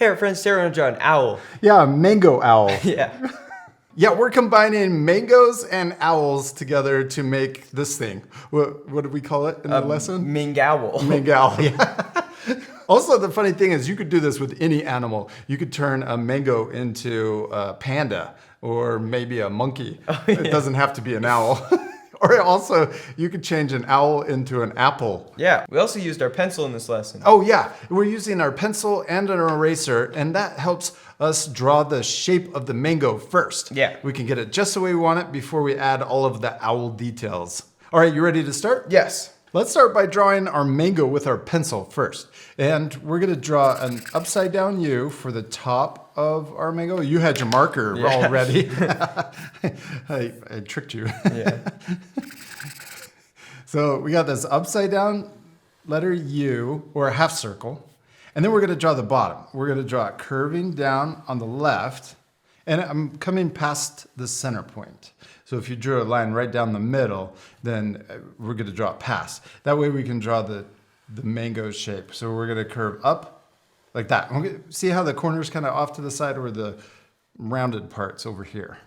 Hey, our friend Sarah and John, owl. Yeah, mango owl. Yeah. Yeah, we're combining mangoes and owls together to make this thing. What did we call it in the lesson? Mangowl. Mangowl, yeah. Also, the funny thing is you could do this with any animal. You could turn a mango into a panda or maybe a monkey. Oh, yeah. It doesn't have to be an owl. Or also, you could change an owl into an apple. Yeah, we also used our pencil in this lesson. Oh yeah, we're using our pencil and an eraser, and that helps us draw the shape of the mango first. Yeah. We can get it just the way we want it before we add all of the owl details. All right, you ready to start? Yes. Let's start by drawing our mango with our pencil first. And we're gonna draw an upside down U for the top of our mango. You had your marker already. I tricked you. Yeah. So we got this upside down letter U, or a half circle. And then we're gonna draw the bottom. We're gonna draw it curving down on the left. And I'm coming past the center point. So if you drew a line right down the middle, then we're gonna draw it past. That way we can draw the mango shape. So we're gonna curve up like that. See how the corner's kind of off to the side, or the rounded part's over here.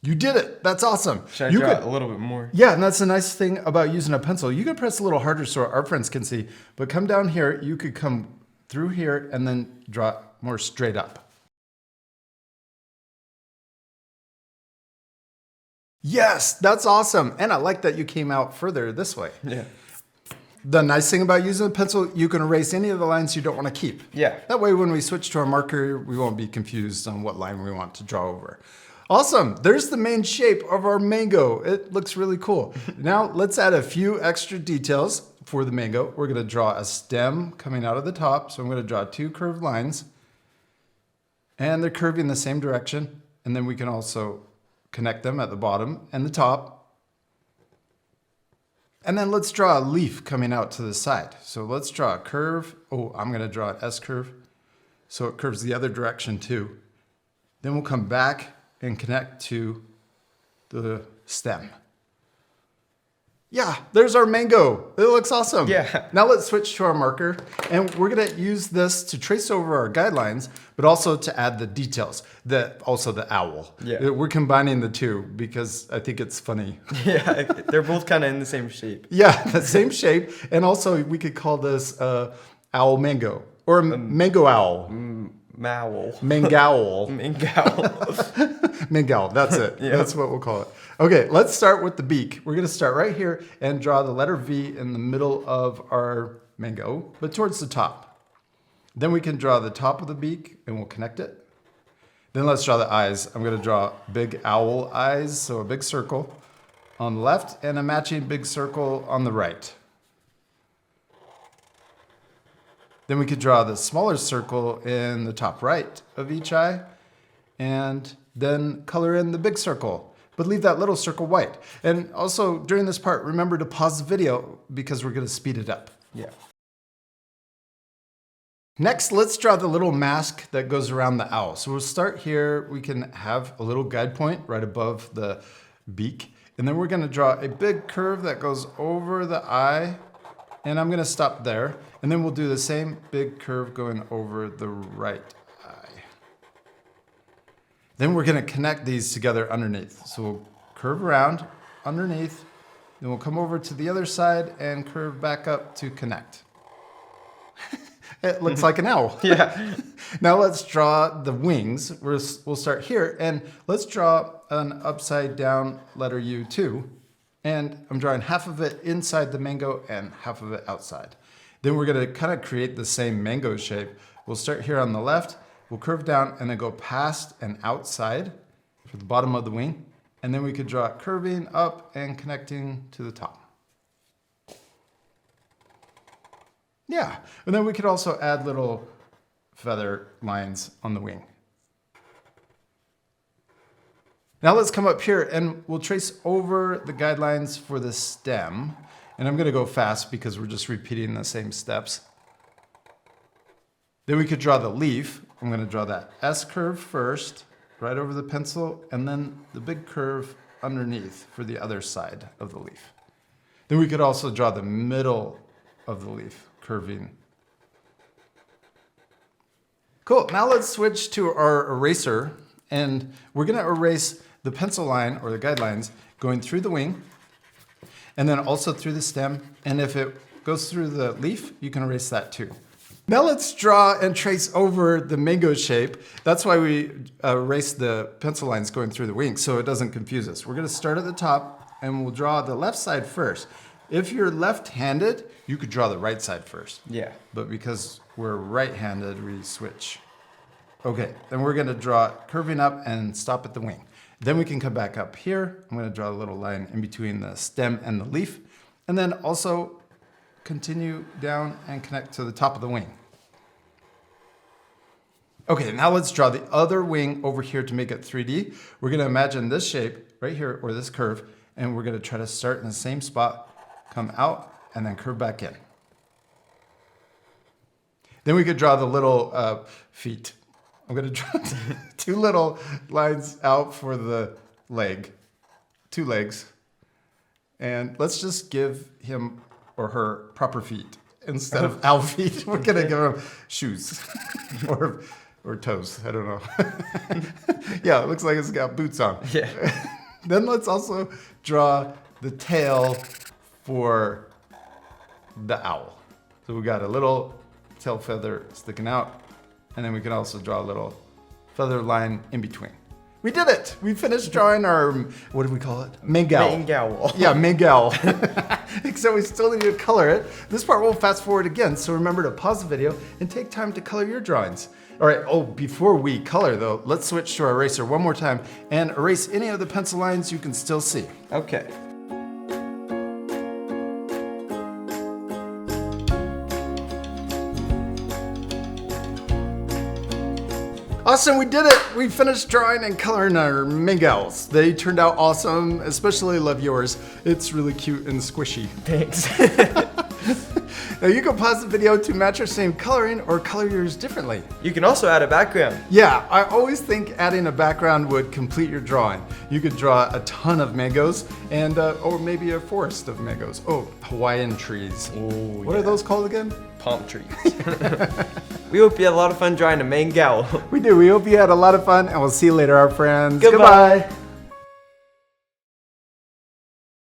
You did it. That's awesome. Should I draw it a little bit more? Yeah, and that's the nice thing about using a pencil. You can press a little harder so our friends can see, but come down here, you could come through here and then draw it more straight up. Yes, that's awesome. And I like that you came out further this way. Yeah. The nice thing about using a pencil, you can erase any of the lines you don't want to keep. Yeah. That way when we switch to our marker, we won't be confused on what line we want to draw over. Awesome. There's the main shape of our mango. It looks really cool. Now let's add a few extra details for the mango. We're going to draw a stem coming out of the top. So I'm going to draw 2 curved lines. And they're curving the same direction. And then we can also connect them at the bottom and the top. And then let's draw a leaf coming out to the side. So let's draw a curve. Oh, I'm going to draw an S curve. So it curves the other direction too. Then we'll come back and connect to the stem. Yeah, there's our mango. It looks awesome. Yeah. Now let's switch to our marker, and we're gonna use this to trace over our guidelines, but also to add the details, also the owl. Yeah. We're combining the two because I think it's funny. Yeah, they're both kind of in the same shape. Yeah, the same shape, and also we could call this owl mango, or mango owl. Mangowl. Mangowl. Mangowl. Mangowl, that's it. Yeah. That's what we'll call it. Okay, let's start with the beak. We're gonna start right here and draw the letter V in the middle of our mango, but towards the top. Then we can draw the top of the beak and we'll connect it. Then let's draw the eyes. I'm gonna draw big owl eyes, so a big circle on the left and a matching big circle on the right. Then we could draw the smaller circle in the top right of each eye, and then color in the big circle, but leave that little circle white. And also during this part, remember to pause the video because we're gonna speed it up. Yeah. Next, let's draw the little mask that goes around the owl. So we'll start here. We can have a little guide point right above the beak, and then we're gonna draw a big curve that goes over the eye, and I'm gonna stop there. And then we'll do the same big curve going over the right eye. Then we're gonna connect these together underneath. So we'll curve around underneath, then we'll come over to the other side and curve back up to connect. It looks like an owl. Yeah. Now let's draw the wings. We'll start here, and let's draw an upside down letter U too. And I'm drawing half of it inside the mango and half of it outside. Then we're gonna kind of create the same mango shape. We'll start here on the left, we'll curve down and then go past and outside for the bottom of the wing. And then we could draw it curving up and connecting to the top. Yeah, and then we could also add little feather lines on the wing. Now let's come up here and we'll trace over the guidelines for the stem. And I'm gonna go fast because we're just repeating the same steps. Then we could draw the leaf. I'm gonna draw that S curve first, right over the pencil, and then the big curve underneath for the other side of the leaf. Then we could also draw the middle of the leaf, curving. Cool, now let's switch to our eraser, and we're gonna erase the pencil line or the guidelines going through the wing, and then also through the stem, and if it goes through the leaf, you can erase that too. Now let's draw and trace over the mango shape. That's why we erase the pencil lines going through the wing, so it doesn't confuse us. We're gonna start at the top, and we'll draw the left side first. If you're left-handed, you could draw the right side first. Yeah. But because we're right-handed, we switch. Okay, then we're gonna draw curving up and stop at the wing. Then we can come back up here. I'm gonna draw a little line in between the stem and the leaf. And then also continue down and connect to the top of the wing. Okay, now let's draw the other wing over here to make it 3D. We're gonna imagine this shape right here, or this curve, and we're gonna try to start in the same spot, come out, and then curve back in. Then we could draw the little feet. I'm gonna draw 2 little lines out for the leg, 2 legs. And let's just give him or her proper feet. Instead of owl feet, we're gonna give him shoes or toes, I don't know. Yeah, it looks like it's got boots on. Yeah. Then let's also draw the tail for the owl. So we got a little tail feather sticking out, and then we can also draw a little feather line in between. We did it! We finished drawing our, what do we call it? Mangowl. Mangowl. Yeah, Mangowl. Except we still need to color it. This part we'll fast forward again, so remember to pause the video and take time to color your drawings. All right, before we color though, let's switch to our eraser one more time and erase any of the pencil lines you can still see. Okay. Awesome, we did it! We finished drawing and coloring our Mangowls. They turned out awesome, especially love yours. It's really cute and squishy. Thanks. Now you can pause the video to match your same coloring or color yours differently. You can also add a background. Yeah, I always think adding a background would complete your drawing. You could draw a ton of mangoes and or maybe a forest of mangoes. Oh, Hawaiian trees. Oh, What are those called again? Palm trees. We hope you had a lot of fun drawing a Mangowl. We do. We hope you had a lot of fun, and we'll see you later, our friends. Goodbye.